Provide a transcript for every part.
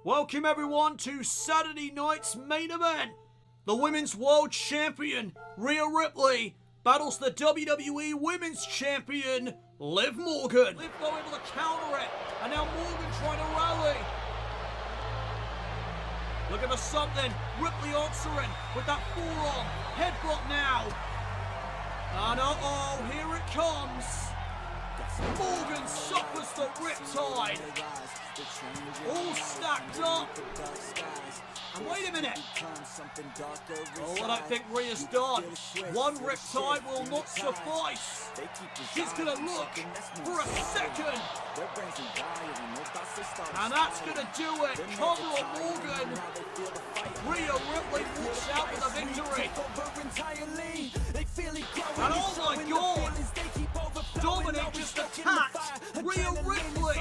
Welcome everyone to Saturday night's main event. The Women's World Champion, Rhea Ripley, battles the WWE Women's Champion, Liv Morgan. Liv go able to counter it, and now Morgan trying to rally. Looking for something, Ripley answering with that forearm, headbutt now. And uh-oh, here it comes. Morgan suffers the riptide. All stacked up. And wait a minute. Oh, I don't think Rhea's done. One riptide will not suffice. She's going to look for a second. And that's going to do it. Cover on Morgan. Rhea Ripley walks out with a victory. And oh my God. Dominic just attacked Rhea Ripley.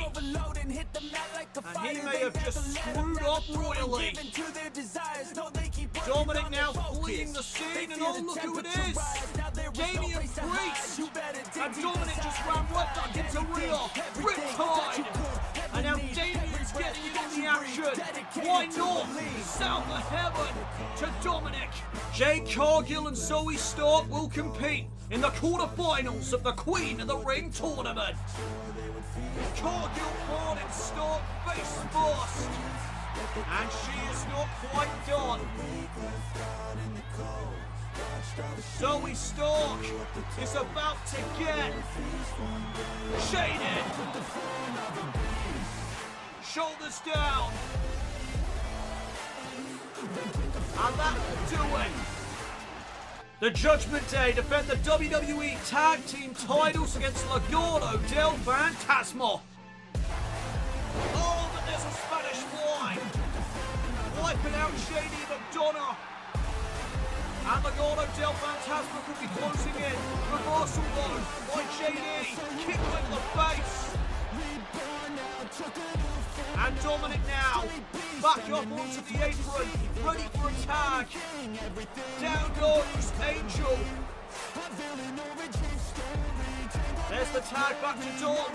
And he may have just screwed up royally. Dominic now fleeing the scene, and oh, look who it is! Damian Priest! And Dominic just ran right back into Rhea. Riptide! And now Damian's getting in the action. Why not? South of heaven to Dominic. Jade Cargill and Zoe Stark will compete in the quarterfinals of the Queen of the Ring tournament. Cargill parted Stark face first. And she is not quite done. Zoe Stark is about to get shaded. Shoulders down. And that will do it. The Judgment Day defend the WWE Tag Team titles against Legado del Fantasma. Oh, but there's a Spanish fly. Wiping out Shady McDonough. And Legado del Fantasma could be closing in. Reversal though by JD. Kick with the face. And Dominic now back up onto the apron, ready for a tag. Down goes Angel. There's the tag back to Dom.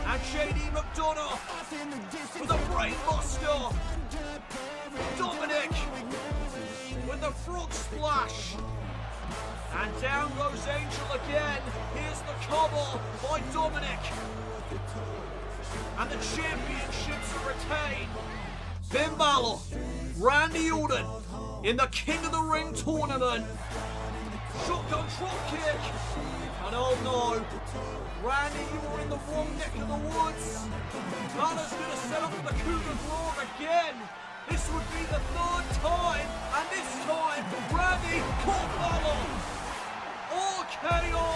And JD McDonough with a brainbuster. Dominic with the frog splash. And down goes Angel again. Here's the cover by Dominic. And the championships are retained. Finn Balor, Randy Orton in the King of the Ring tournament. Shotgun drop kick. And oh no, Randy, you were in the wrong neck of the woods. Balor's going to set up the coup de grace again. This would be the third time, and this time, Randy caught Balor. RKO.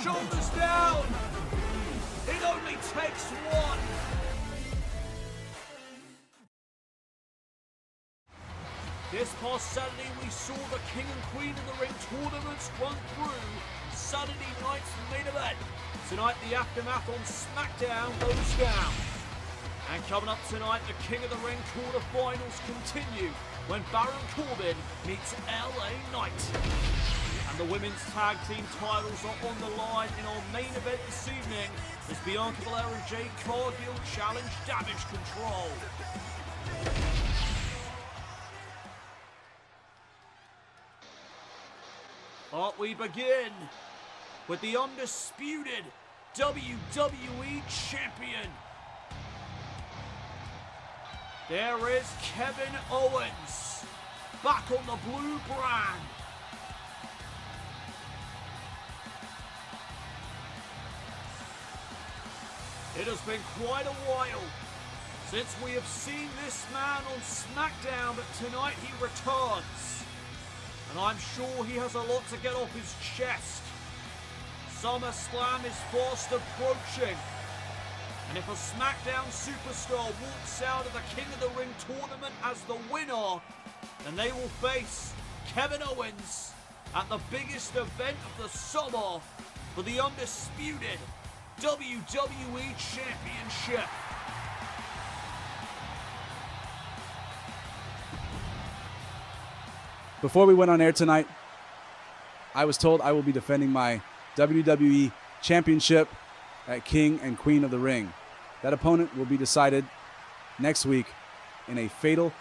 Shoulders down. It only takes one. This past Saturday, we saw the King and Queen of the Ring tournaments run through Saturday night's main event. Tonight, the aftermath on SmackDown goes down. And coming up tonight, the King of the Ring quarterfinals continue when Baron Corbin meets LA Knight. And the women's tag team titles are on the line in our main event this evening as Bianca Belair and Jade Cargill challenge Damage Control. But we begin with the undisputed WWE Champion. There is Kevin Owens, back on the blue brand. It has been quite a while since we have seen this man on SmackDown, but tonight he returns. And I'm sure he has a lot to get off his chest. SummerSlam is fast approaching. And if a SmackDown superstar walks out of the King of the Ring tournament as the winner, then they will face Kevin Owens at the biggest event of the summer for the undisputed WWE Championship. Before we went on air tonight, I was told I will be defending my WWE Championship at King and Queen of the Ring. That opponent will be decided next week in a fatal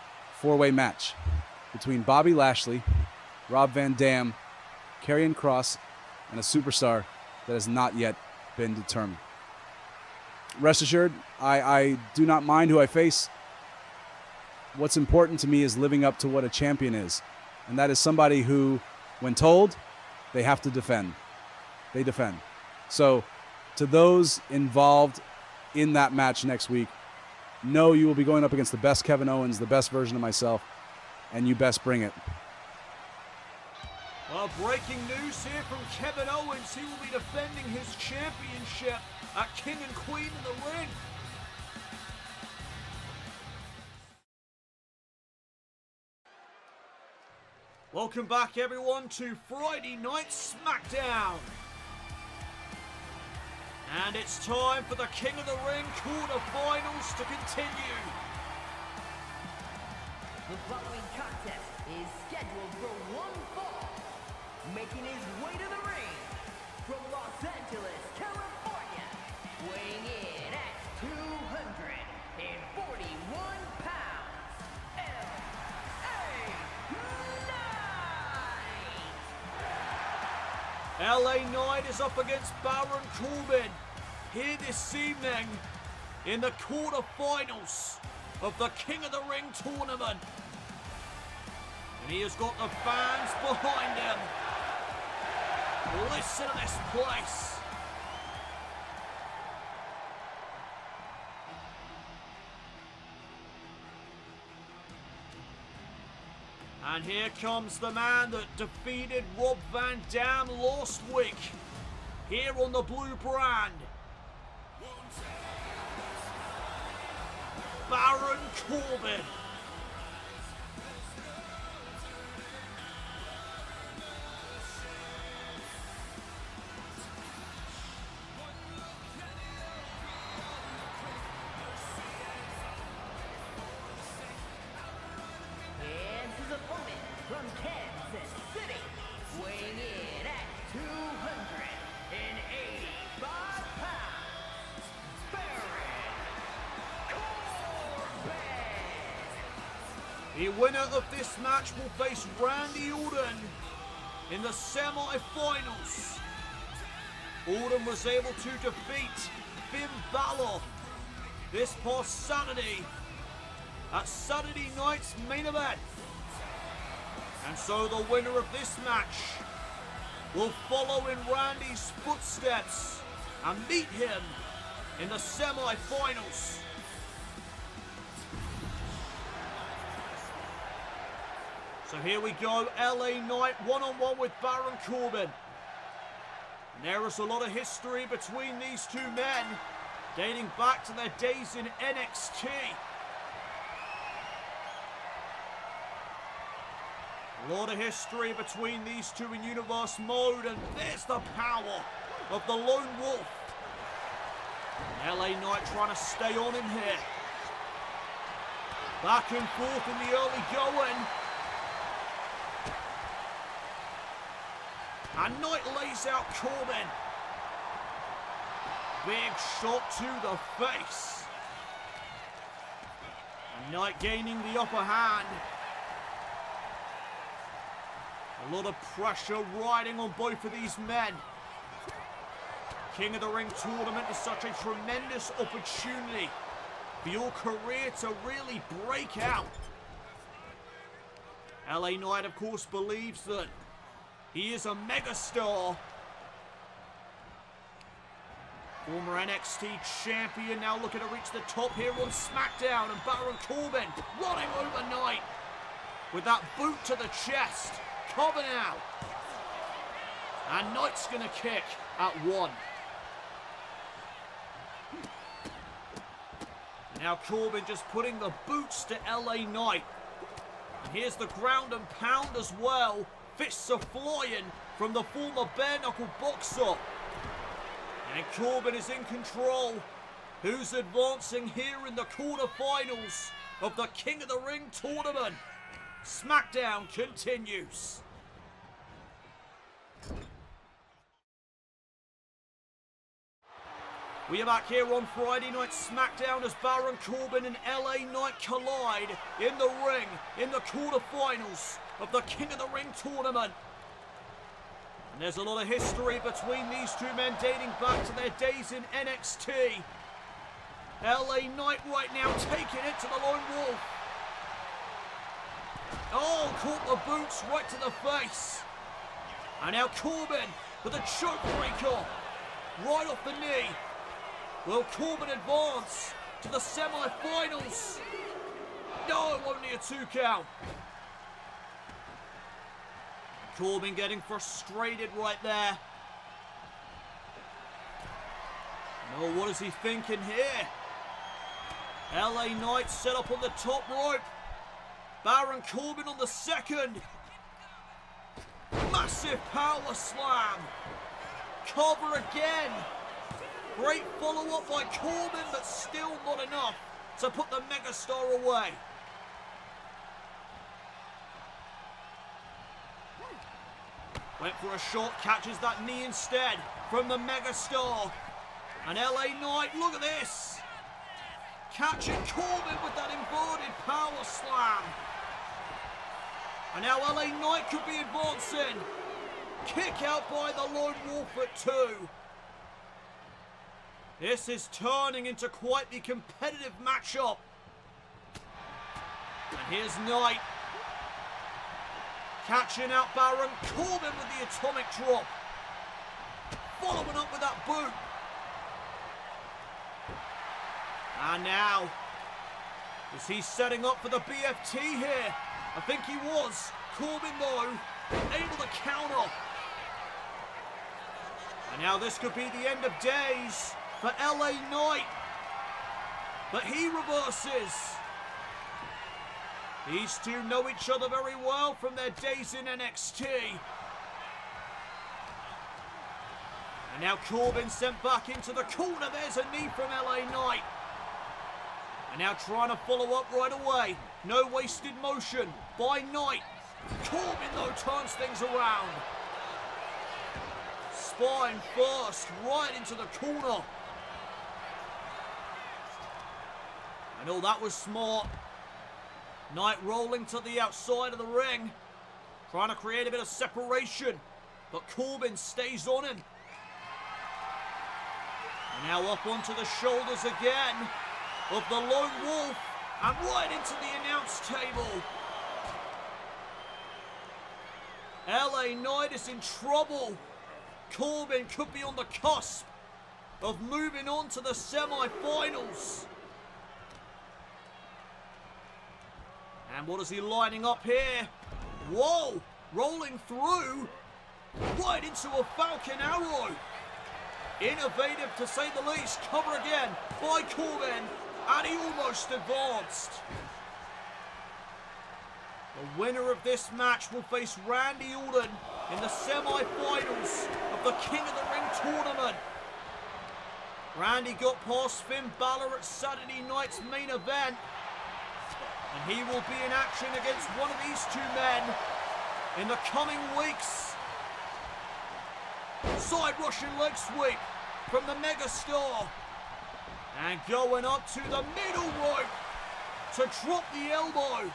four-way match between Bobby Lashley, Rob Van Dam, Karrion Kross, and a superstar that has not yet been determined. Rest assured, I do not mind who I face. What's important to me is living up to what a champion is. And that is somebody who, when told, they have to defend. They defend. So, to those involved in that match next week, know you will be going up against the best Kevin Owens, the best version of myself, and you best bring it. Well, breaking news here from Kevin Owens. He will be defending his championship at King and Queen in the ring. Welcome back, everyone, to Friday Night SmackDown. And it's time for the King of the Ring quarterfinals to continue. The following contest is scheduled for one fall. Making his way to the ring from Los Angeles, California, weighing in at 241 pounds, LA Knight is up against Baron Corbin here this evening in the quarterfinals of the King of the Ring tournament. And he has got the fans behind him. Listen to this place. And here comes the man that defeated Rob Van Dam last week, here on the blue brand. Baron Corbin. and his opponent from Kansas City, weighing in at 285 pounds, Baron Corbin. The winner of this match will face Randy Orton in the semi-finals. Orton was able to defeat Finn Balor this past Saturday at Saturday night's main event. And so the winner of this match will follow in Randy's footsteps and meet him in the semi-finals. So here we go, LA Knight one-on-one with Baron Corbin. And there is a lot of history between these two men, dating back to their days in NXT. A lot of history between these two in Universe Mode, and there's the power of the Lone Wolf. LA Knight trying to stay on him here. Back and forth in the early going. And Knight lays out Corbin. Big shot to the face. And Knight gaining the upper hand. A lot of pressure riding on both of these men. King of the Ring tournament is such a tremendous opportunity for your career to really break out. LA Knight, of course, believes that he is a megastar. Former NXT champion, now looking to reach the top here on SmackDown. And Baron Corbin running over Knight with that boot to the chest. Coming out. And Knight's going to kick at one. Now Corbin just putting the boots to LA Knight. And here's the ground and pound as well. Fists are flying from the former bare-knuckle boxer. And Corbin is in control. Who's advancing here in the quarterfinals of the King of the Ring tournament? SmackDown continues. We are back here on Friday Night SmackDown as Baron Corbin and LA Knight collide in the ring in the quarterfinals of the King of the Ring tournament. And there's a lot of history between these two men dating back to their days in NXT. LA Knight right now taking it to the Lone Wolf. Oh, caught the boots right to the face. And now Corbin with a choke breaker right off the knee. Will Corbin advance to the semi-finals? No, only a 2 count. Corbin getting frustrated right there. No, what is he thinking here? LA Knight set up on the top rope. Baron Corbin on the second. Massive power slam. Cover again. Great follow-up by Corbin, but still not enough to put the megastar away. Went for a shot, catches that knee instead from the megastar. And LA Knight, look at this. Catching Corbin with that inverted power slam. And now LA Knight could be advancing. Kick out by the Lone Wolf at 2. This is turning into quite the competitive matchup. And here's Knight. Catching out Baron Corbin with the atomic drop. Following up with that boot. And now, is he setting up for the BFT here? I think he was. Corbin though, able to counter. And now this could be the end of days for LA Knight. But he reverses. These two know each other very well from their days in NXT. And now Corbin sent back into the corner. There's a knee from LA Knight. And now trying to follow up right away. No wasted motion by Knight. Corbin though turns things around. Spine first, right into the corner. I know that was smart. Knight rolling to the outside of the ring. Trying to create a bit of separation. But Corbin stays on him. And now up onto the shoulders again of the Lone Wolf. And right into the announce table. LA Knight is in trouble. Corbin could be on the cusp of moving on to the semi-finals. And what is he lining up here? Whoa! Rolling through right into a Falcon Arrow. Innovative to say the least. Cover again by Corbin. And he almost advanced. The winner of this match will face Randy Orton in the semi-finals of the King of the Ring tournament. Randy got past Finn Balor at Saturday night's main event. And he will be in action against one of these two men in the coming weeks. Side Russian leg sweep from the megastar. And going up to the middle rope to drop the elbow.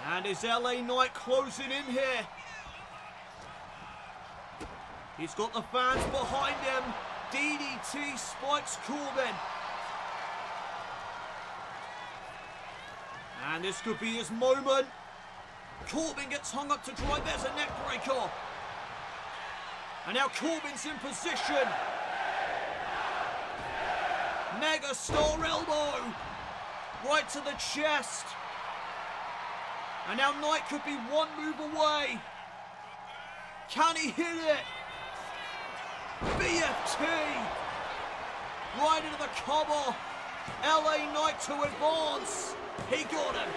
And is LA Knight closing in here? He's got the fans behind him. DDT spikes Corbin. And this could be his moment. Corbin gets hung up to dry. There's a neck breaker. And now Corbin's in position. Megastar elbow. Right to the chest. And now Knight could be one move away. Can he hit it? BFT. Right into the cover. LA Knight to advance. He got him.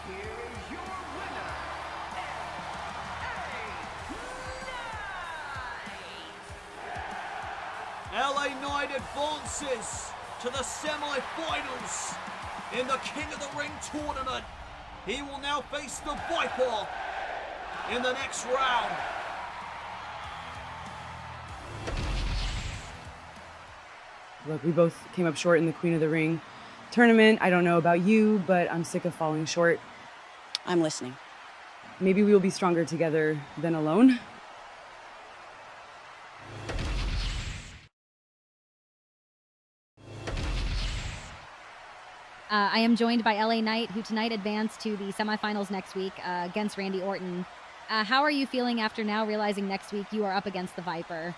Here is your winner, LA Knight advances to the semi-finals in the King of the Ring tournament. He will now face the Viper in the next round. Look, we both came up short in the Queen of the Ring tournament. I don't know about you, but I'm sick of falling short. I'm listening. Maybe we will be stronger together than alone. I am joined by LA Knight, who tonight advanced to the semifinals next week against Randy Orton. How are you feeling after now realizing next week you are up against the Viper?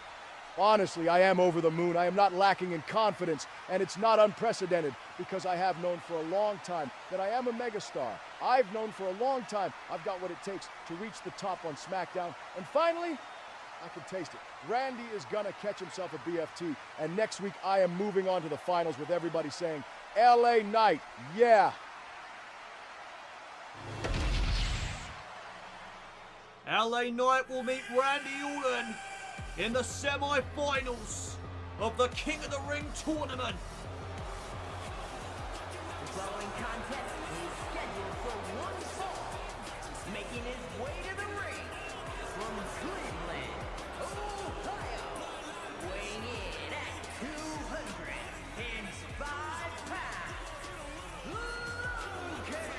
Honestly, I am over the moon. I am not lacking in confidence, and it's not unprecedented because I have known for a long time that I am a megastar. I've known for a long time I've got what it takes to reach the top on SmackDown, and finally, I can taste it. Randy is gonna catch himself a BFT, and next week I am moving on to the finals with everybody saying, LA Knight, yeah. LA Knight will meet Randy Orton in the semi-finals of the King of the Ring tournament. The following contest is scheduled for one fall. Making his way to the ring from Cleveland, Ohio, weighing in at 205 pounds, Logan.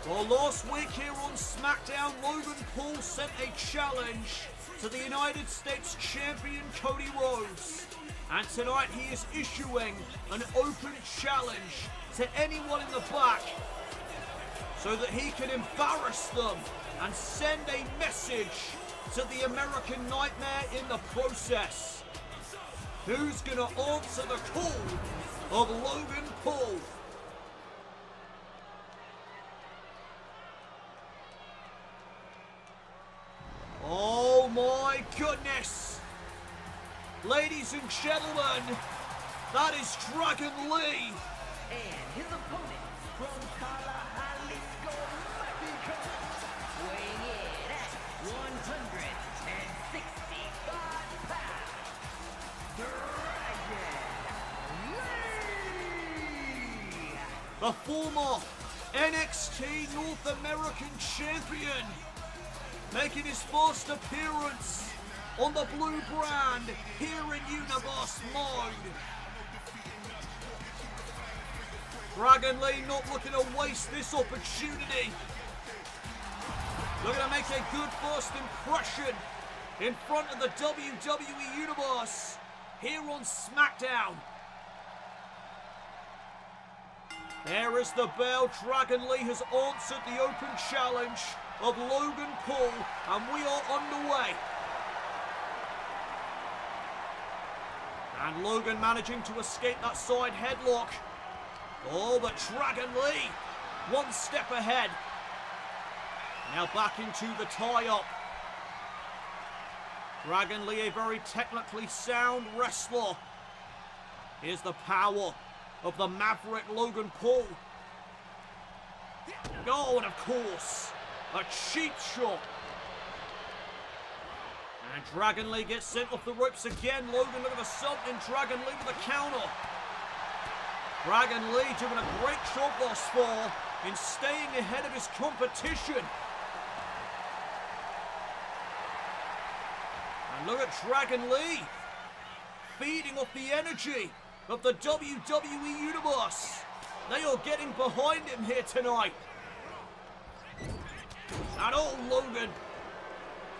Well, last week here on SmackDown, Logan Paul sent a challenge to the United States Champion Cody Rhodes. And tonight he is issuing an open challenge to anyone in the back so that he can embarrass them and send a message to the American Nightmare in the process. Who's going to answer the call of Logan Paul? Oh my goodness! Ladies and gentlemen, that is Dragon Lee! And his opponent from Jalisco, Mexico, weighing in at 165 pounds, Dragon Lee! The former NXT North American Champion, making his first appearance on the blue brand here in Universe Mode. Dragon Lee not looking to waste this opportunity. Looking to make a good first impression in front of the WWE Universe here on SmackDown. There is the bell. Dragon Lee has answered the open challenge of Logan Paul, and we are underway. And Logan managing to escape that side headlock. Oh, but Dragon Lee, one step ahead. Now back into the tie-up. Dragon Lee, a very technically sound wrestler. Here's the power of the Maverick Logan Paul. Oh, and of course, a cheap shot. And Dragon Lee gets sent off the ropes again. Logan looking for something. Dragon Lee with a counter. Dragon Lee doing a great job thus far in staying ahead of his competition. And look at Dragon Lee feeding off the energy of the WWE Universe. They are getting behind him here tonight. And oh, Logan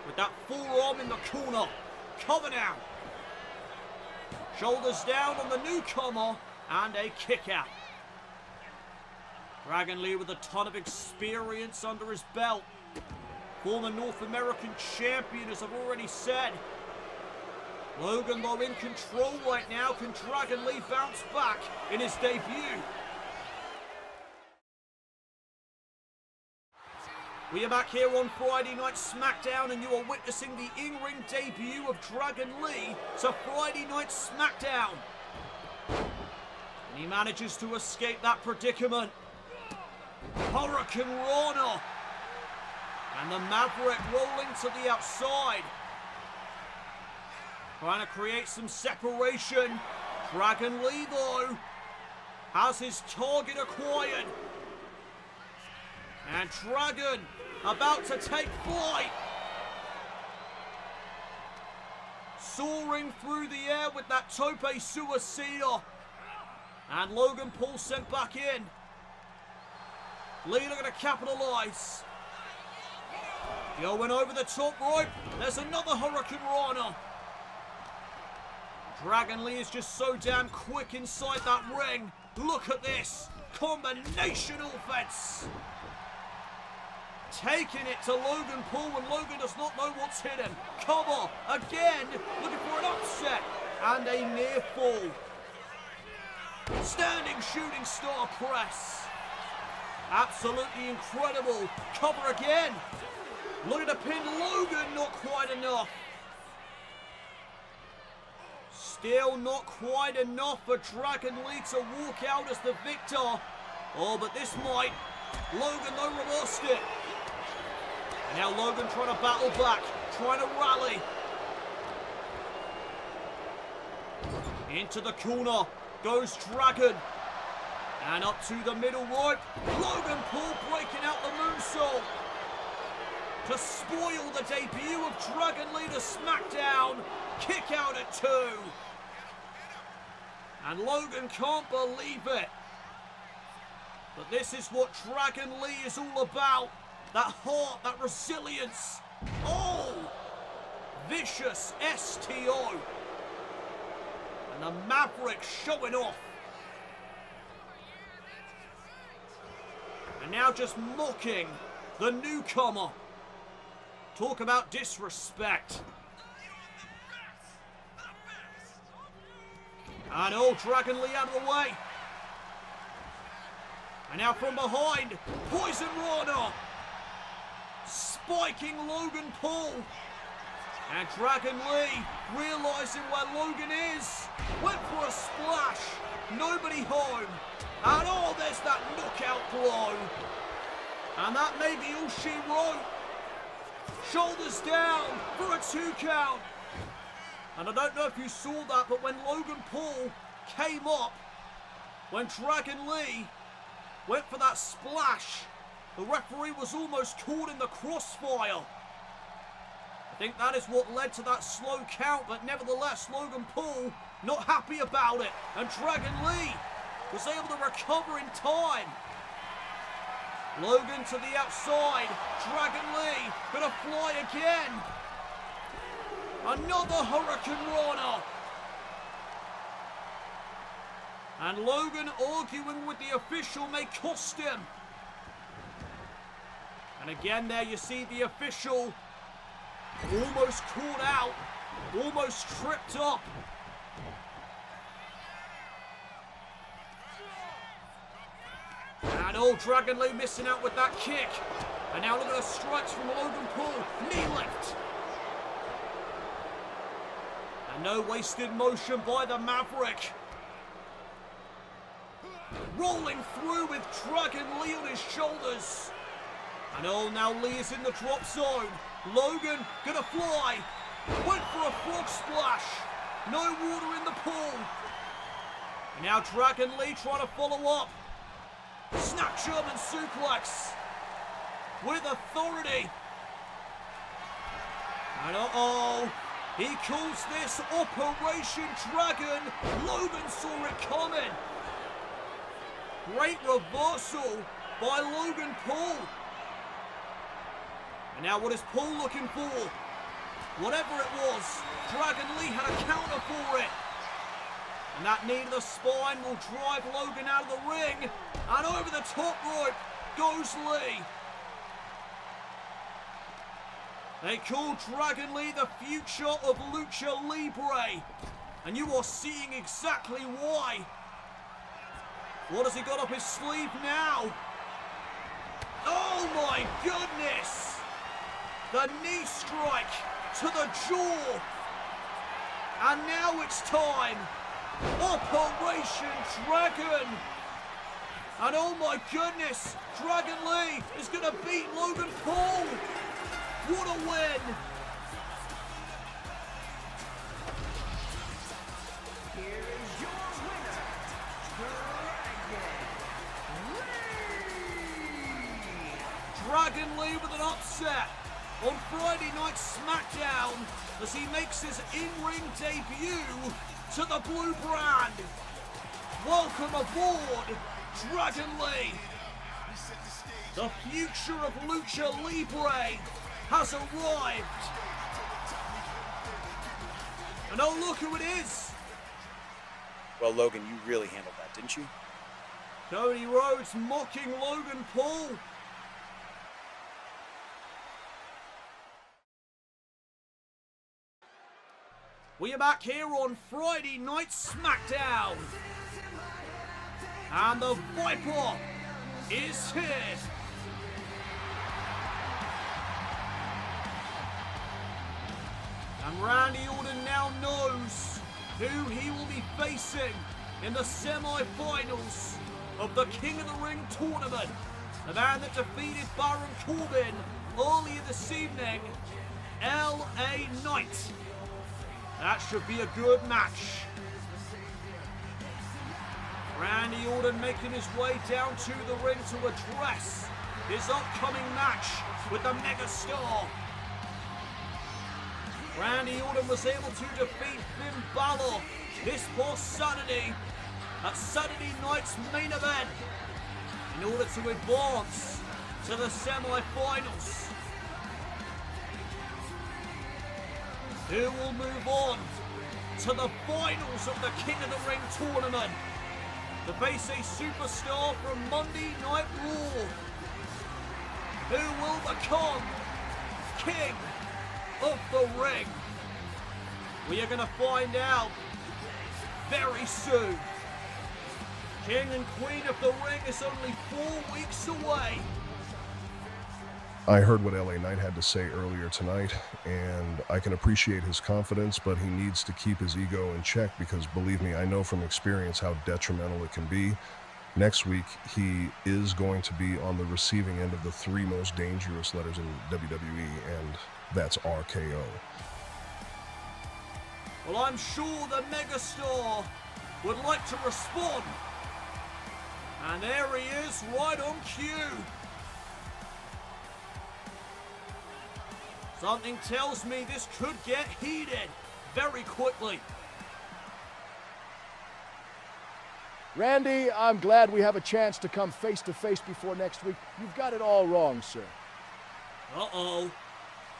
with that forearm in the corner. Cover now. Shoulders down on the newcomer and a kick out. Dragon Lee with a ton of experience under his belt. Former North American champion, as I've already said. Logan, though, in control right now. Can Dragon Lee bounce back in his debut? We are back here on Friday Night SmackDown, and you are witnessing the in-ring debut of Dragon Lee to Friday Night SmackDown. And he manages to escape that predicament. Hurricane Rana. And the Maverick rolling to the outside. Trying to create some separation. Dragon Lee, though, has his target acquired. And Dragon about to take flight. Soaring through the air with that tope suicida. And Logan Paul sent back in. Lee looking to capitalize. Going over the top rope. There's another Hurricane Rana. Dragon Lee is just so damn quick inside that ring. Look at this. Combination offense. Taking it to Logan Paul when Logan does not know what's hidden. Cover again. Looking for an upset. And a near fall. Standing shooting star press. Absolutely incredible. Cover again. Looking to pin Logan. Not quite enough. Still not quite enough for Dragon Lee to walk out as the victor. Oh, but this might. Logan, though, reversed it. And now Logan trying to battle back. Trying to rally. Into the corner goes Dragon. And up to the middle rope. Logan Paul breaking out the moonsault. To spoil the debut of Dragon Lee to SmackDown. Kick out at 2. And Logan can't believe it. But this is what Dragon Lee is all about. That heart, that resilience. Oh! Vicious STO. And the Maverick showing off. And now just mocking the newcomer. Talk about disrespect. And oh, Dragon Lee out of the way. And now from behind, Poison Rana. Spiking Logan Paul. And Dragon Lee, realizing where Logan is, went for a splash. Nobody home. And oh, there's that knockout blow. And that may be all she wrote. Shoulders down for a 2 count. And I don't know if you saw that, but when Logan Paul came up, when Dragon Lee went for that splash, the referee was almost caught in the crossfire. I think that is what led to that slow count, but nevertheless, Logan Paul not happy about it. And Dragon Lee was able to recover in time. Logan to the outside. Dragon Lee gonna fly again. Another Hurricane Rana. And Logan arguing with the official may cost him. And again there you see the official almost caught out, almost tripped up. And oh, Dragon Lee missing out with that kick. And now look at the strikes from Logan Paul. Knee lift. And no wasted motion by the Maverick. Rolling through with Dragon Lee on his shoulders. And oh, now Lee is in the drop zone. Logan gonna fly. Went for a frog splash. No water in the pool. And now Dragon Lee trying to follow up. Snap German suplex with authority. And uh-oh, he calls this Operation Dragon. Logan saw it coming. Great reversal by Logan Paul. And now what is Paul looking for? Whatever it was, Dragon Lee had a counter for it. And that knee to the spine will drive Logan out of the ring. And over the top rope goes Lee. They call Dragon Lee the future of Lucha Libre. And you are seeing exactly why. What has he got up his sleeve now? Oh my goodness! The knee strike to the jaw. And now it's time. Operation Dragon. And oh my goodness, Dragon Lee is going to beat Logan Paul. What a win. Here is your winner, Dragon Dragon Lee with an upset on Friday Night SmackDown as he makes his in-ring debut to the blue brand. Welcome aboard, Dragon Lee. The future of Lucha Libre has arrived. And oh, look who it is. Well, Logan, you really handled that, didn't you? Cody Rhodes mocking Logan Paul. We are back here on Friday Night SmackDown. And the Viper is here. And Randy Orton now knows who he will be facing in the semi-finals of the King of the Ring tournament. The man that defeated Baron Corbin earlier this evening, LA Knight. That should be a good match. Randy Orton making his way down to the ring to address his upcoming match with the megastar. Randy Orton was able to defeat Finn Balor this past Saturday at Saturday night's main event in order to advance to the semi-finals. Who will move on to the finals of the King of the Ring tournament to face a superstar from Monday Night Raw? Who will become King of the Ring? We are going to find out very soon. King and Queen of the Ring is only 4 weeks away. I heard what LA Knight had to say earlier tonight, and I can appreciate his confidence, but he needs to keep his ego in check because, believe me, I know from experience how detrimental it can be. Next week, he is going to be on the receiving end of the 3 most dangerous letters in WWE, and that's RKO. Well, I'm sure the megastar would like to respond. And there he is, right on cue. Something tells me this could get heated very quickly. Randy, I'm glad we have a chance to come face to face before next week. You've got it all wrong, sir. Uh-oh.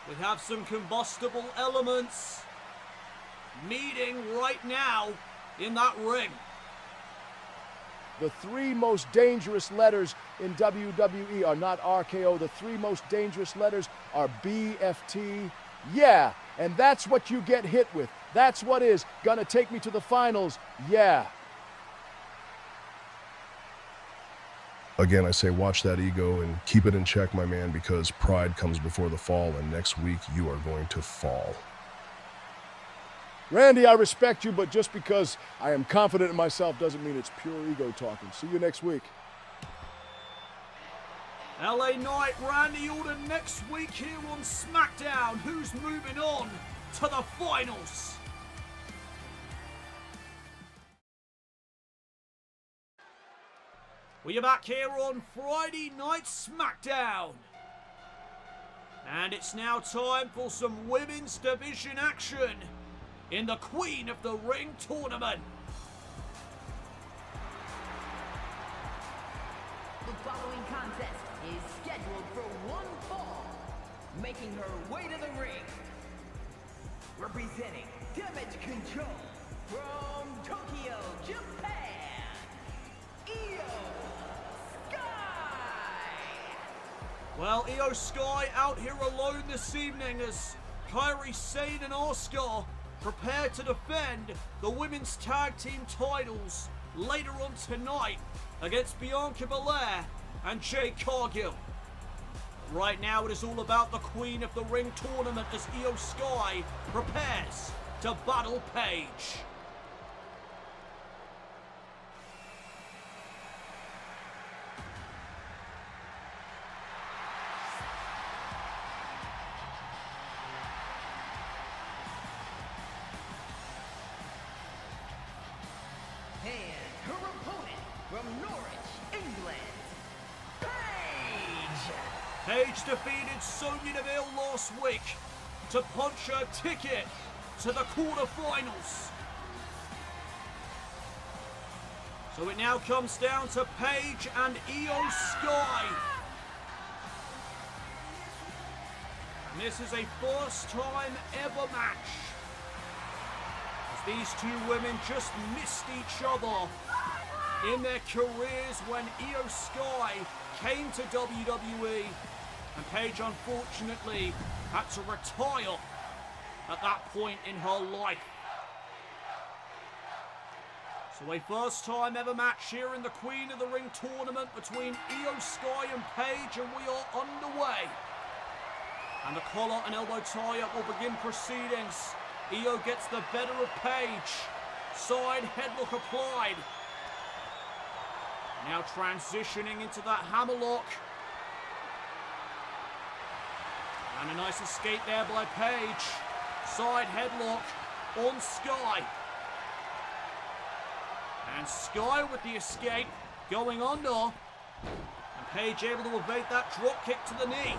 We have some combustible elements meeting right now in that ring. The 3 most dangerous letters in WWE are not RKO. The 3 most dangerous letters are BFT. Yeah, and that's what you get hit with. That's what is gonna take me to the finals. Yeah. Again, I say watch that ego and keep it in check, my man, because pride comes before the fall, and next week you are going to fall. Randy, I respect you, but just because I am confident in myself doesn't mean it's pure ego talking. See you next week. LA Knight, Randy Orton next week here on SmackDown. Who's moving on to the finals? We are back here on Friday Night SmackDown. And it's now time for some women's division action in the Queen of the Ring tournament. The following contest is scheduled for one fall. Making her way to the ring, representing Damage Control from Tokyo, Japan, Iyo Sky. Well, Iyo Sky out here alone this evening as Kairi Sane and Asuka prepare to defend the women's tag team titles later on tonight against Bianca Belair and Jade Cargill. Right now it is all about the Queen of the Ring tournament as Iyo Sky prepares to battle Paige. And her opponent from Norwich, England, Paige. Paige defeated Sonya Deville last week to punch her ticket to the quarterfinals. So it now comes down to Paige and Iyo Sky. And this is a first time ever match, as these two women just missed each other in their careers when Iyo Sky came to WWE, and Paige unfortunately had to retire at that point in her life. So a first time ever match here in the Queen of the Ring tournament between Iyo Sky and Paige, and we are underway. And the collar and elbow tie-up will begin proceedings. Iyo gets the better of Paige. Side headlock applied. Now transitioning into that hammerlock. And a nice escape there by Paige. Side headlock on Sky. And Sky with the escape, going under. And Paige able to evade that drop kick to the knee.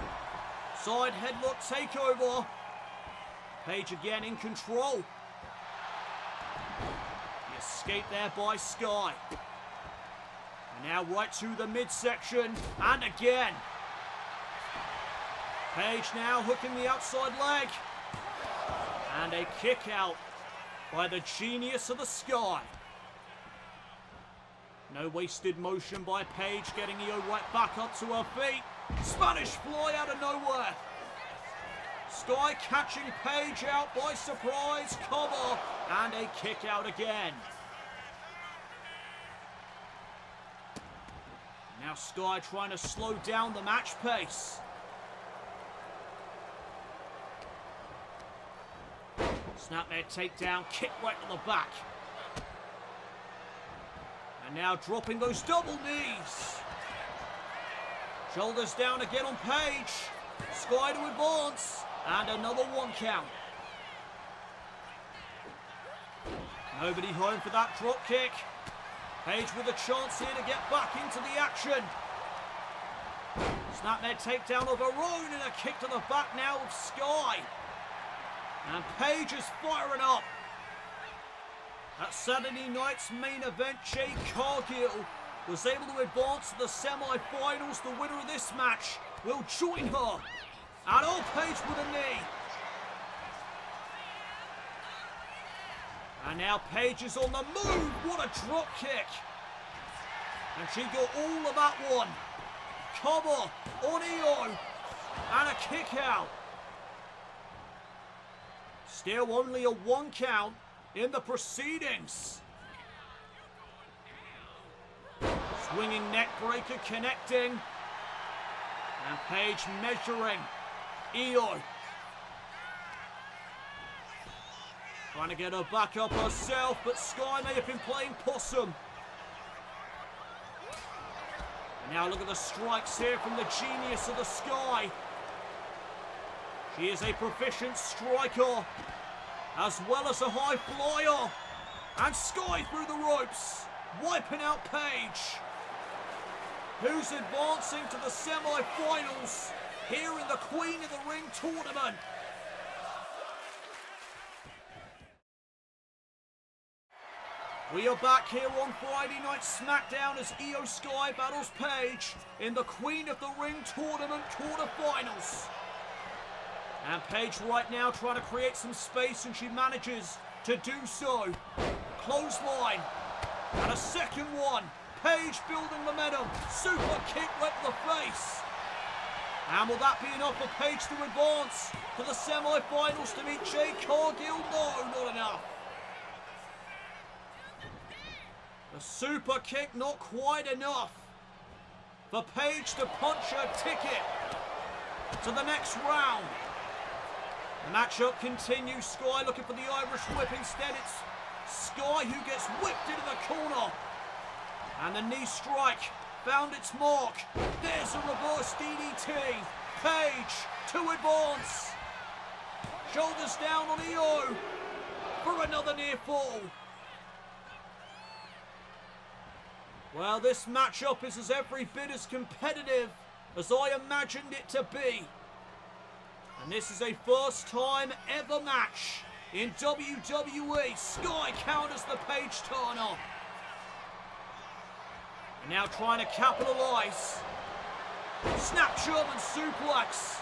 Side headlock takeover. Paige again in control. The escape there by Sky. And now right to the midsection. And again. Paige now hooking the outside leg. And a kick out by the genius of the Sky. No wasted motion by Paige, getting Iyo right back up to her feet. Spanish fly out of nowhere. Sky catching Paige out by surprise, cover, and a kick out again. Now Sky trying to slow down the match pace. Snapmare takedown, kick right to the back. And now dropping those double knees. Shoulders down again on Paige. Sky to advance. And another 1 count. Nobody home for that drop kick. Paige with a chance here to get back into the action. Snapmare takedown of her own and a kick to the back now of Sky. And Paige is firing up. At Saturday night's main event, Jade Cargill was able to advance to the semi-finals. The winner of this match will join her. And Paige with a knee. And now Paige is on the move. What a drop kick. And she got all of that one. Cover on Iyo. And a kick out. Still only a 1 count in the proceedings. Swinging neck breaker connecting. And Paige measuring Iyo. Trying to get her back up herself, but Sky may have been playing possum. And now look at the strikes here from the genius of the Sky. She is a proficient striker, as well as a high flyer. And Sky through the ropes, wiping out Paige, who's advancing to the semi-finals here in the Queen of the Ring tournament. We are back here on Friday Night SmackDown as Iyo Sky battles Paige in the Queen of the Ring tournament quarterfinals. And Paige right now trying to create some space, and she manages to do so. Clothesline. And a second one. Paige building momentum. Super kick right to the face. And will that be enough for Paige to advance to the semi-finals to meet Jade Cargill? No, not enough. The super kick not quite enough for Paige to punch her ticket to the next round. The matchup continues. Sky looking for the Irish whip. Instead, it's Sky who gets whipped into the corner. And the knee strike found its mark. There's a reverse DDT. Paige to advance. Shoulders down on Iyo for another near fall. Well, this matchup is as every bit as competitive as I imagined it to be. And this is a first time ever match in WWE. Sky counters the Paige turner. And now trying to capitalize. Snap German suplex.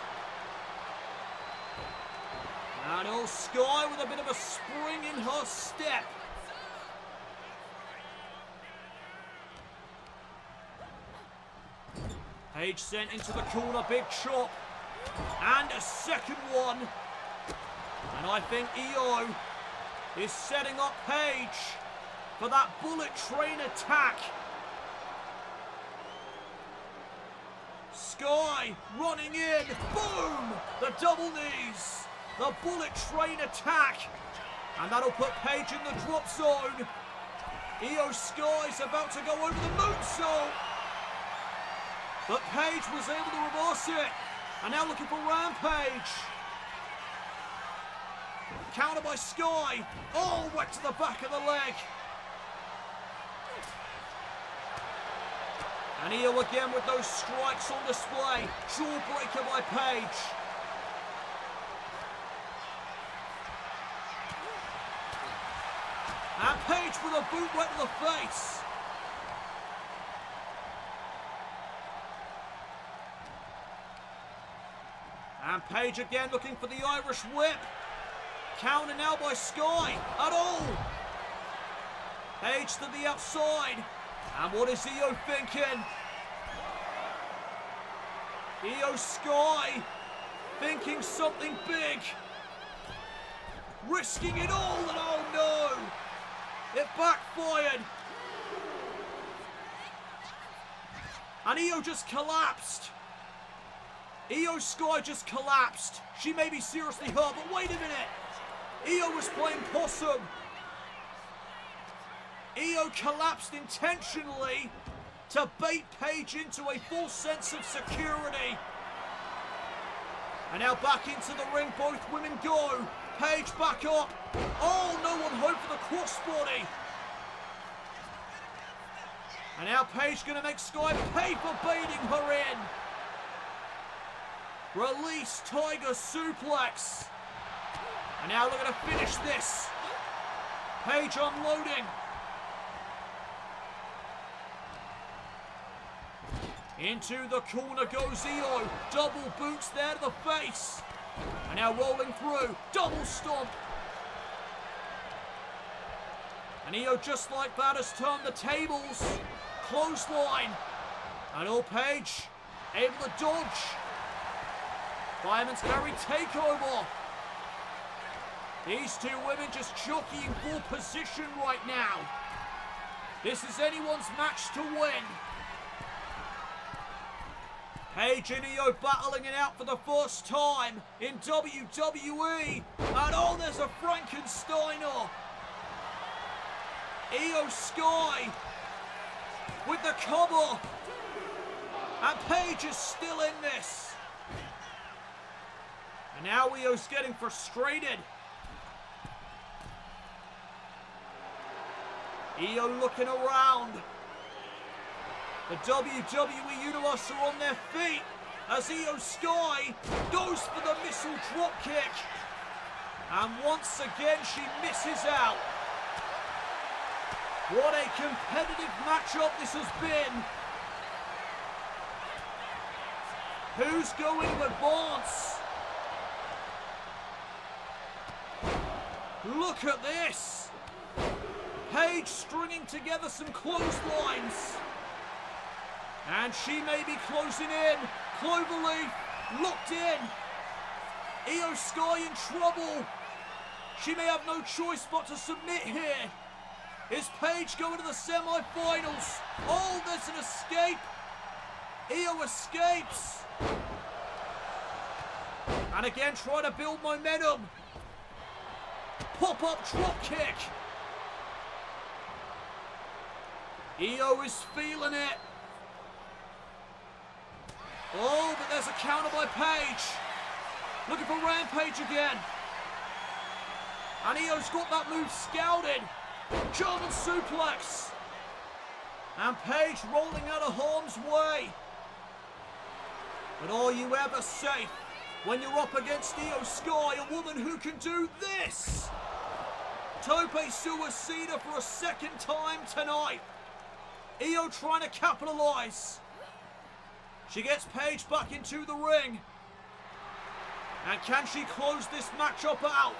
And Iyo Sky with a bit of a spring in her step. Paige sent into the corner, big chop. And a second one. And I think Iyo is setting up Paige for that bullet train attack. Sky running in. Boom! The double knees. The bullet train attack. And that'll put Paige in the drop zone. Iyo Sky's about to go over the moonsault. But Paige was able to reverse it. And now looking for Rampage. Counter by Sky. Oh, right to the back of the leg. And Iyo again with those strikes on display. Jawbreaker by Paige. And Paige with a boot right to the face. And Paige again looking for the Irish whip. Counter now by Sky. At all. Paige to the outside. And what is Iyo thinking? Iyo Sky thinking something big. Risking it all, and oh no! It backfired. And Iyo just collapsed. Iyo Sky just collapsed. She may be seriously hurt, but wait a minute. Iyo was playing possum. Iyo collapsed intentionally to bait Paige into a false sense of security. And now back into the ring, both women go. Paige back up. Oh, no one home for the crossbody. And now Paige going to make Sky pay for baiting her in. Release Tiger suplex. And now they're going to finish this. Paige unloading. Into the corner goes Iyo. Double boots there to the face. And now rolling through. Double stomp. And Iyo just like that has turned the tables. Clothesline. And all Paige able to dodge. Fireman's Carry takeover. These two women just jockeying for position right now. This is anyone's match to win. Paige and Iyo battling it out for the first time in WWE. And oh, there's a Frankensteiner. Iyo Sky with the cover. And Paige is still in this. And now Iyo's getting frustrated. Iyo looking around. The WWE Universe are on their feet as Iyo Sky goes for the missile dropkick. And once again she misses out. What a competitive matchup this has been. Who's going to advance? Look at this. Paige stringing together some clotheslines. And she may be closing in. Cloverleaf locked in. Iyo Sky in trouble. She may have no choice but to submit here. Is Paige going to the semi-finals? Oh, there's an escape. Iyo escapes. And again, trying to build momentum. Pop-up drop kick. Iyo is feeling it. Oh, but there's a counter by Paige. Looking for Rampage again. And Iyo's got that move scouted. German suplex. And Paige rolling out of harm's way. But are you ever safe when you're up against Iyo Sky, a woman who can do this? Tope Suicida for a second time tonight. Iyo trying to capitalise. She gets Paige back into the ring. And can she close this matchup out?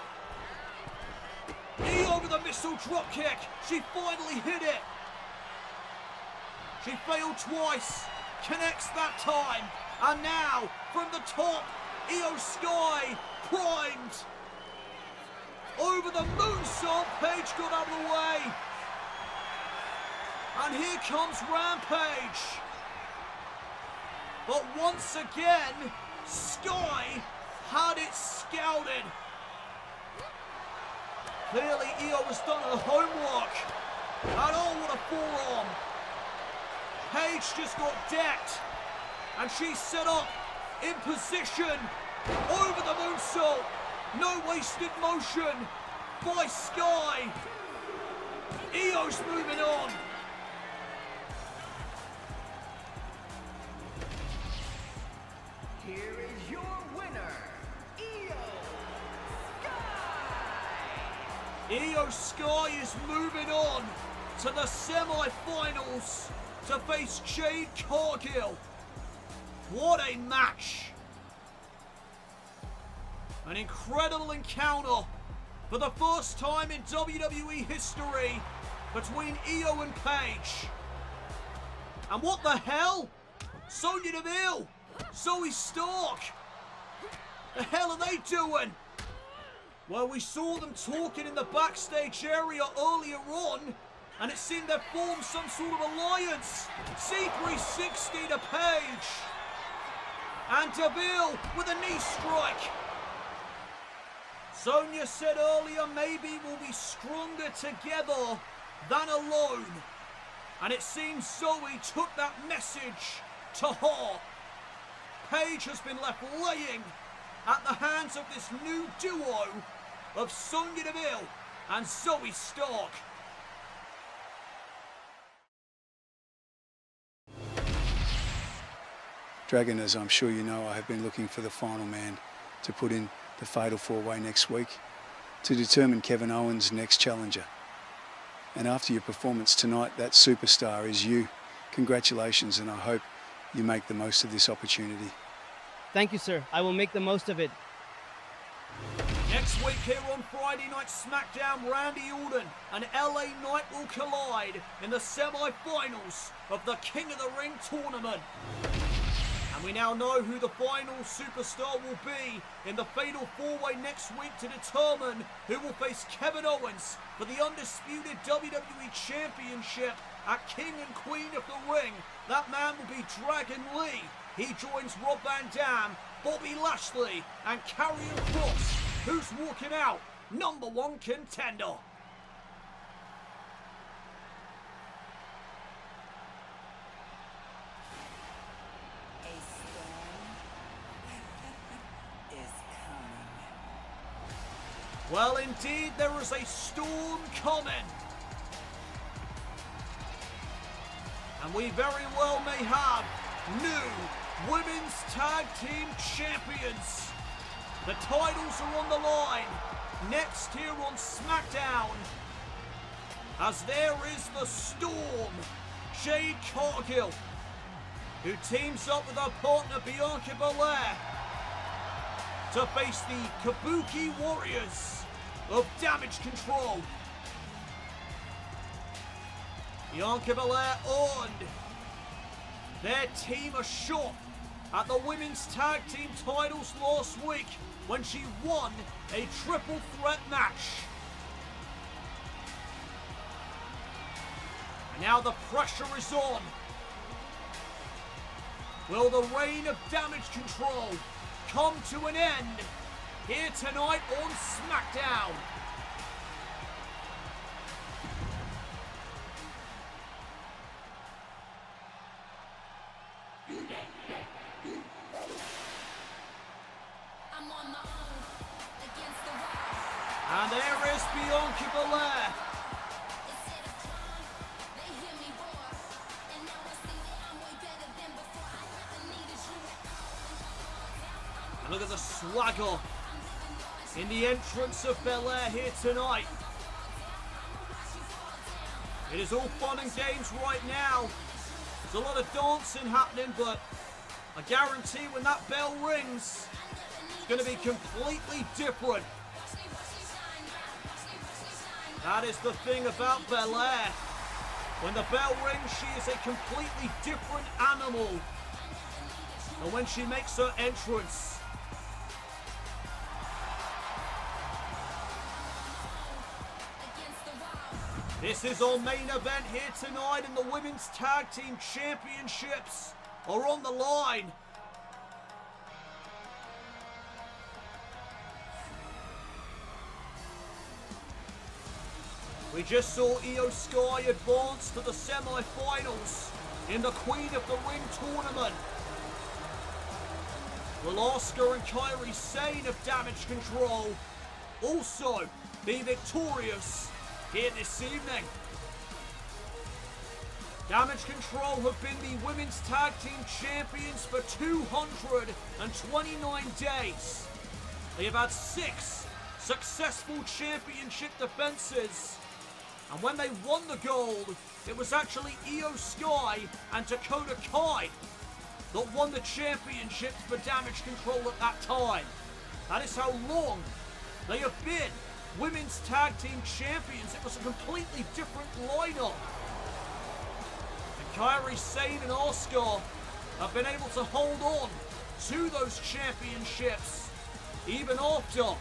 Iyo with a missile dropkick. She finally hit it. She failed twice. Connects that time. And now, from the top, Iyo Sky primed. Over the moonsault, Paige got out of the way. And here comes Rampage. But once again, Sky had it scouted. Clearly, Iyo has done her homework. And oh, what a forearm. Paige just got decked. And she's set up in position over the moonsault. No wasted motion by Sky. Iyo's moving on. Here is your winner, Iyo Sky! Iyo Sky is moving on to the semi-finals to face Jade Cargill. What a match! An incredible encounter for the first time in WWE history between Iyo and Paige. And what the hell? Sonya Deville, Zoe Stark. The hell are they doing? Well, we saw them talking in the backstage area earlier on, and it seemed they'd formed some sort of alliance. C360 to Paige. And Deville with a knee strike. Sonya said earlier maybe we'll be stronger together than alone. And it seems Zoe took that message to heart. Paige has been left laying at the hands of this new duo of Sonya Deville and Zoe Stark. Dragon, as I'm sure you know, I have been looking for the final man to put in the Fatal 4-Way next week to determine Kevin Owens' next challenger. And after your performance tonight, that superstar is you. Congratulations, and I hope you make the most of this opportunity. Thank you, sir. I will make the most of it. Next week here on Friday Night SmackDown, Randy Orton and LA Knight will collide in the semi-finals of the King of the Ring tournament. And we now know who the final superstar will be in the Fatal 4-Way next week to determine who will face Kevin Owens for the undisputed WWE Championship at King and Queen of the Ring. That man will be Dragon Lee. He joins Rob Van Dam, Bobby Lashley and Karrion Kross, who's walking out #1 contender. Well, indeed, there is a storm coming. And we very well may have new Women's Tag Team Champions. The titles are on the line next here on SmackDown, as there is the Storm, Jade Cargill, who teams up with her partner Bianca Belair to face the Kabuki Warriors of Damage Control. Bianca Belair earned their team a shot at the Women's Tag Team titles last week when she won a triple threat match. And now the pressure is on. Will the reign of Damage Control come to an end here tonight on SmackDown? And there is Bianca Belair. And look at the swagger in the entrance of Belair here tonight. It is all fun and games right now. There's a lot of dancing happening, but I guarantee when that bell rings, it's going to be completely different. That is the thing about Belair. When the bell rings, she is a completely different animal. And when she makes her entrance, this is our main event here tonight, and the Women's Tag Team Championships are on the line. We just saw Iyo Sky advance to the semi-finals in the Queen of the Ring tournament. Will Asuka and Kairi Sane of Damage Control also be victorious here this evening? Damage Control have been the Women's Tag Team Champions for 229 days. They have had 6 successful championship defenses. And when they won the gold, it was actually Iyo Sky and Dakota Kai that won the championships for Damage Control at that time. That is how long they have been Women's Tag Team Champions. It was a completely different lineup. And Kairi Sane and Asuka have been able to hold on to those championships even after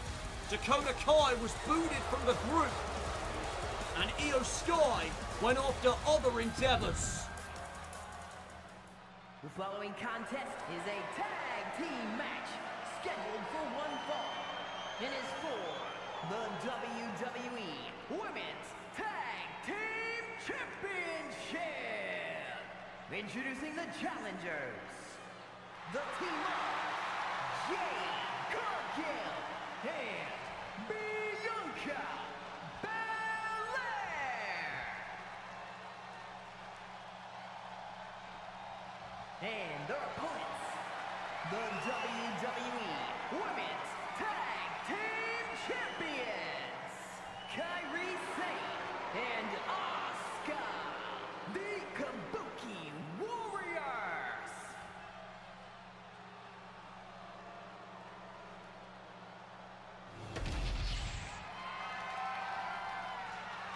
Dakota Kai was booted from the group and Iyo Sky went after other endeavors. The following contest is a tag team match scheduled for one fall and is for the WWE Women's Tag Team Championship. Introducing the challengers, the team of Jade Cargill and Bianca Belair. And their opponents, the WWE Women's Tag Team Champions, Kairi Sane and Asuka, the Kabuki Warriors.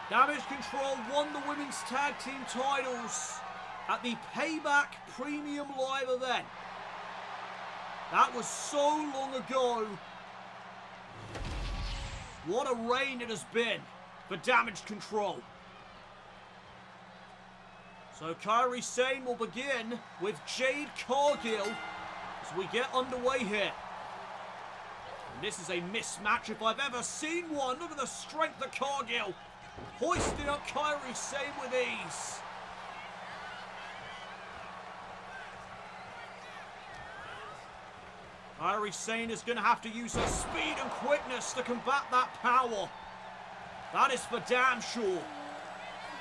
Damage Control won the Women's Tag Team titles at the Payback Premium Live event. That was so long ago. What a reign it has been for Damage Control. So Kairi Sane will begin with Jade Cargill as we get underway here. And this is a mismatch if I've ever seen one. Look at the strength of Cargill, hoisting up Kairi Sane with ease. Kairi Sane is going to have to use her speed and quickness to combat that power. That is for damn sure.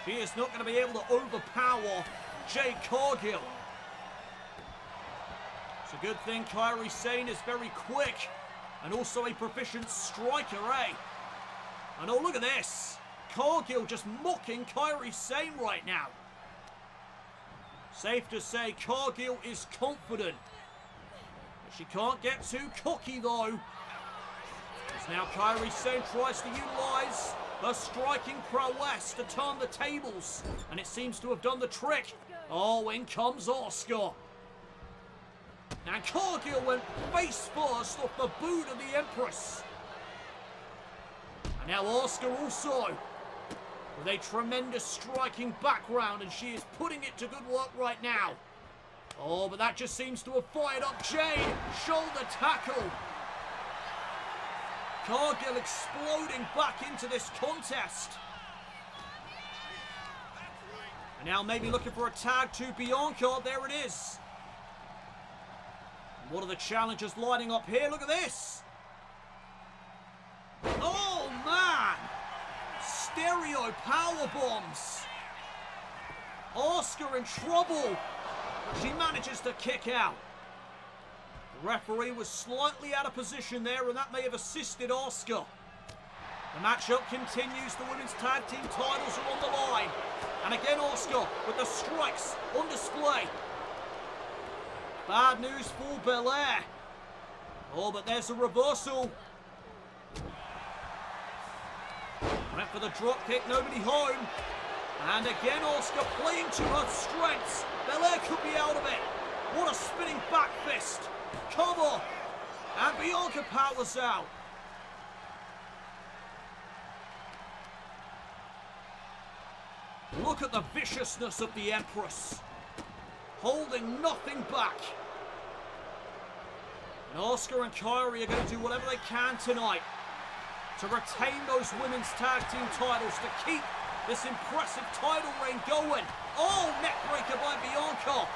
She is not going to be able to overpower Jade Cargill. It's a good thing Kairi Sane is very quick and also a proficient striker, eh? And oh, look at this. Cargill just mocking Kairi Sane right now. Safe to say Cargill is confident. She can't get too cocky though. As now Kairi Sane tries to utilise her striking prowess to turn the tables, and it seems to have done the trick. Oh, in comes Asuka. And Cargill went face first off the boot of the Empress. And now Asuka also with a tremendous striking background, and she is putting it to good work right now. Oh, but that just seems to have fired up Jade. Shoulder tackle. Cargill exploding back into this contest. And now maybe looking for a tag to Bianca. There it is. And what are the challengers lining up here? Look at this. Oh, man. Stereo power bombs. Asuka in trouble. She manages to kick out. The referee was slightly out of position there, and that may have assisted Asuka. The matchup continues. The women's tag team titles are on the line. And again Asuka with the strikes on display. Bad news for Belair. Oh, but there's a reversal. Went for the drop kick, nobody home. And again Asuka playing to her strengths. Belair could be out of it. What a spinning back fist. Cover. And Bianca powers out. Look at the viciousness of the Empress. Holding nothing back. And Asuka and Kairi are going to do whatever they can tonight to retain those women's tag team titles, to keep this impressive title reign going. Oh, neckbreaker by Bianca.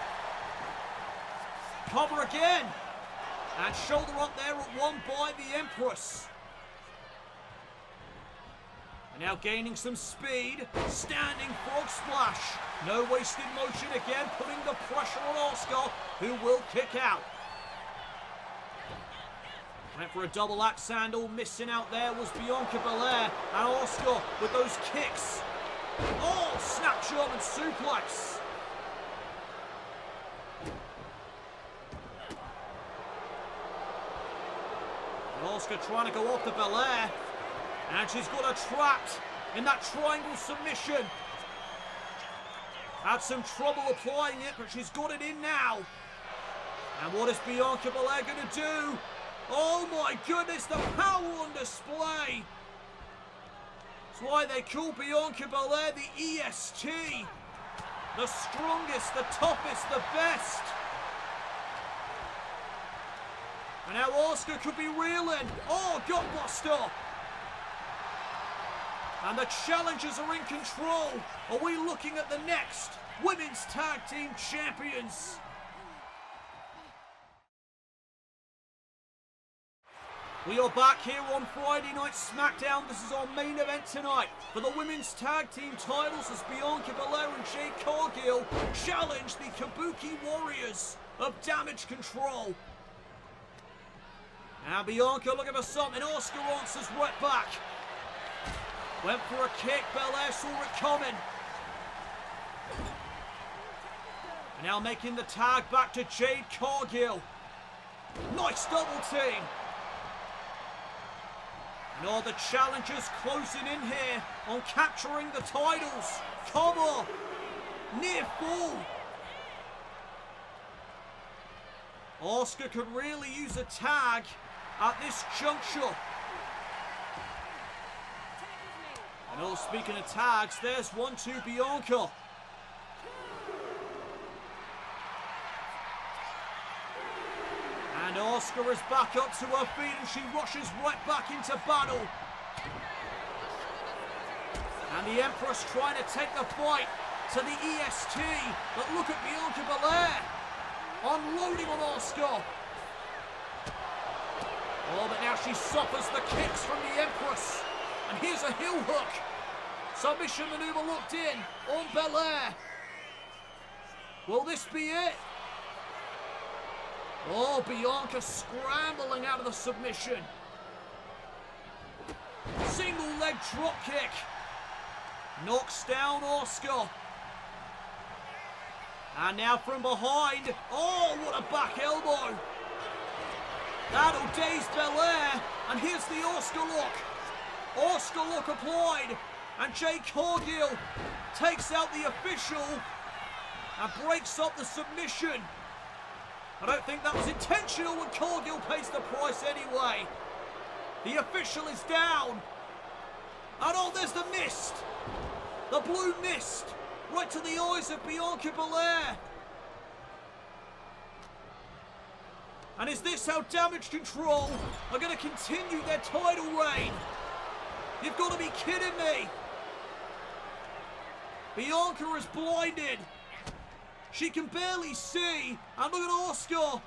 Cover again. And shoulder up there at one by the Empress. And now gaining some speed. Standing frog splash. No wasted motion again, putting the pressure on Asuka, who will kick out. Went for a double axe handle. Missing out there was Bianca Belair. And Asuka with those kicks. Oh, snap German suplex. And Asuka trying to go off the Belair. And she's got her trapped in that triangle submission. Had some trouble applying it, but she's got it in now. And what is Bianca Belair going to do? Oh my goodness, the power on display. That's why they call Bianca Belair the EST. The strongest, the toughest, the best. And now Asuka could be reeling. Oh, gutbuster. And the challengers are in control. Are we looking at the next Women's Tag Team Champions? We are back here on Friday Night SmackDown. This is our main event tonight for the Women's Tag Team titles as Bianca Belair and Jade Cargill challenge the Kabuki Warriors of Damage Control. Now Bianca looking for something. Asuka answers right back. Went for a kick, Belair saw it coming. And now making the tag back to Jade Cargill. Nice double team. And all the challengers closing in here on capturing the titles. Cover. Near fall. Asuka could really use a tag at this juncture. And all speaking of tags, there's one to Bianca. And Asuka is back up to her feet and she rushes right back into battle. And the Empress trying to take the fight to the EST. But look at Bianca Belair unloading on Asuka. Oh, but now she suffers the kicks from the Empress. And here's a heel hook. Submission maneuver locked in on Belair. Will this be it? Oh, Bianca scrambling out of the submission. Single leg drop kick. Knocks down Asuka. And now from behind. Oh, what a back elbow. That'll daze Belair. And here's the Asuka lock. Asuka lock applied. And Jade Cargill takes out the official and breaks up the submission. I don't think that was intentional when Cargill pays the price anyway. The official is down. And oh, there's the mist. The blue mist right to the eyes of Bianca Belair. And is this how Damage Control are going to continue their title reign? You've got to be kidding me. Bianca is blinded. She can barely see. And look at Asuka.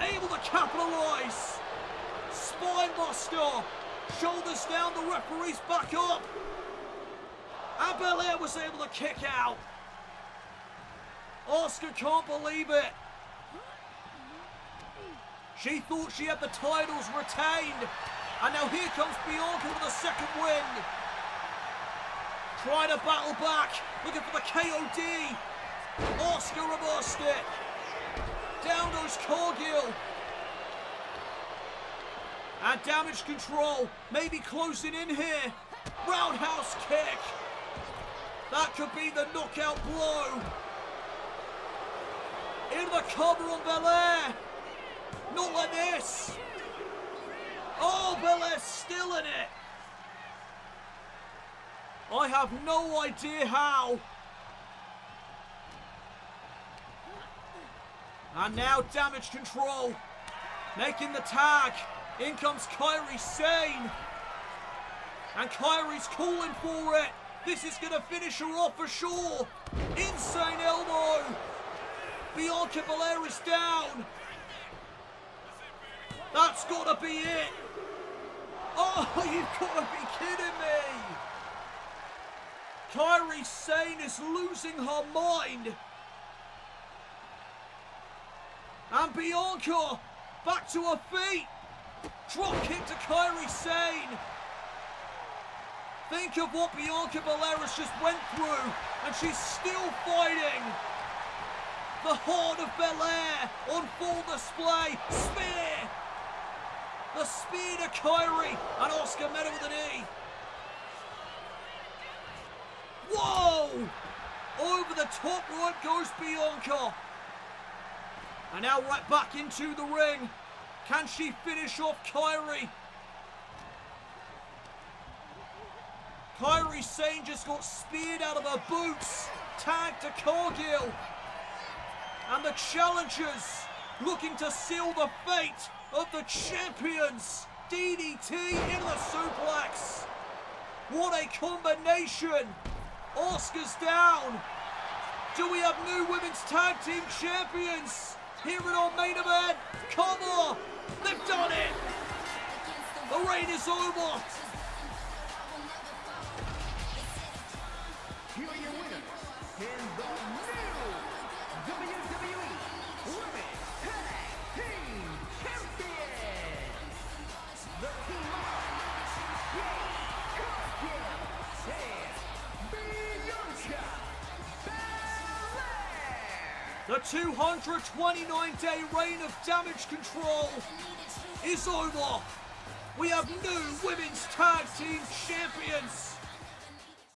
Able to capitalize. Spinebuster. Shoulders down, the referee's back up. And Belair was able to kick out. Asuka can't believe it. She thought she had the titles retained. And now here comes Bianca with a second win. Trying to battle back, looking for the KOD. Asuka reversed it. Down goes Cargill. And Damage Control, maybe closing in here. Roundhouse kick. That could be the knockout blow. Into the cover on Belair. Not like this. Oh, Belair's still in it. I have no idea how. And now Damage Control. Making the tag. In comes Kairi Sane. And Kairi's calling for it. This is going to finish her off for sure. Insane elbow. Bianca Belair is down. That's got to be it. Oh, you've got to be kidding me. Kairi Sane is losing her mind. And Bianca back to her feet. Drop kick to Kairi Sane. Think of what Bianca Belair has just went through, and she's still fighting. The heart of Belair on full display. Spear. The spear to Kairi, and Asuka met her with an E. Whoa! Over the top right goes Bianca. And now right back into the ring. Can she finish off Kairi? Kairi Sane just got speared out of her boots. Tag to Cargill. And the challengers looking to seal the fate of the champions. DDT into the suplex. What a combination. Asuka's down. Do we have new women's tag team champions? Here in our main event. Come on. They've done it. The reign is over. Here are your winners and the new WWE Women's Tag Team Champions. The team of Jade Cargill and Bianca Belair. The 229-day reign of Damage Control is over. We have new women's tag